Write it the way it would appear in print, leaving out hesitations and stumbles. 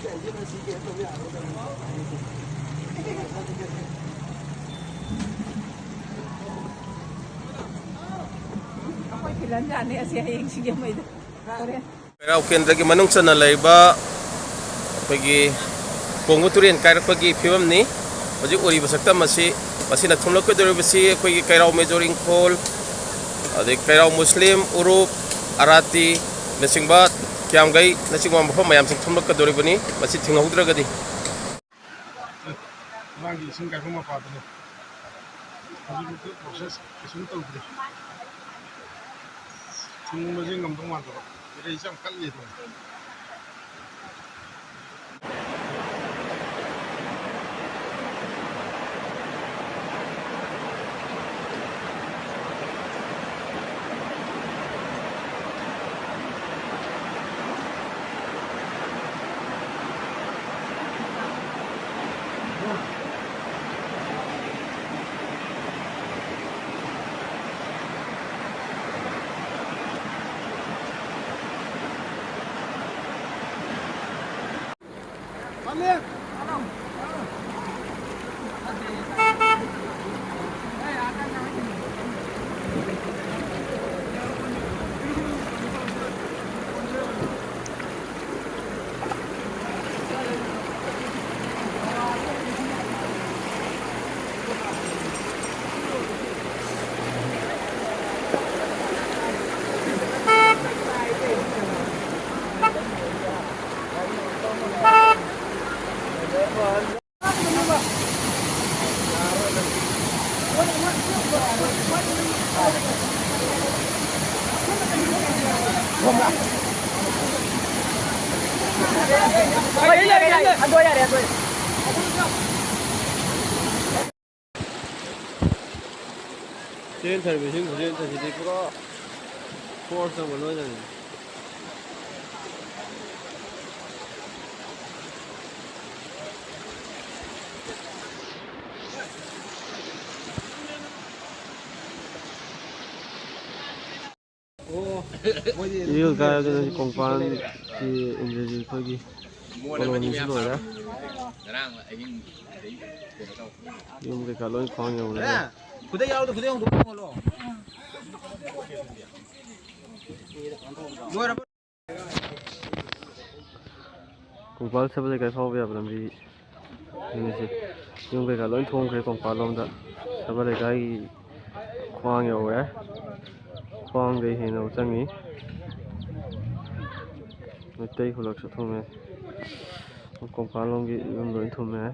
Kairaw Kendra manung sa nalayba pagi Pongo Turin Kairapagi Pivam ni Maji Uri Basakta Masi Masina Tumlok Duribasi Pagi Kairaw Majoring Hall Adi Kairaw Muslim Urup Arati Nasingbat Kiam Gai Nasingwam Bapa Mayam Sing Tumlok Duribani Masi Tingahudra Gadi Lagi singkat rumah patah. Jadi itu proses kesuntul tu. Semua je ngam rumah tu. Jadi isam kali itu. Trên servicing của trên thì có force trong một nơi này 이거 가야 되는 공판 이 이제 거기 koloni rồi đó nhưng cái cả lối con nhiều này 그대 야도 그대 형 놓는 걸로. 뭐라? 공판 세번째 cái sau bây giờ làm gì nhưng cái cả lối thôn cái 공판 làm đó 세번째 cái khoang nhiều đấy khoang đây thì nó chẳng nghĩ nó tây khu vực thôn này 공판 làm cái lối thôn này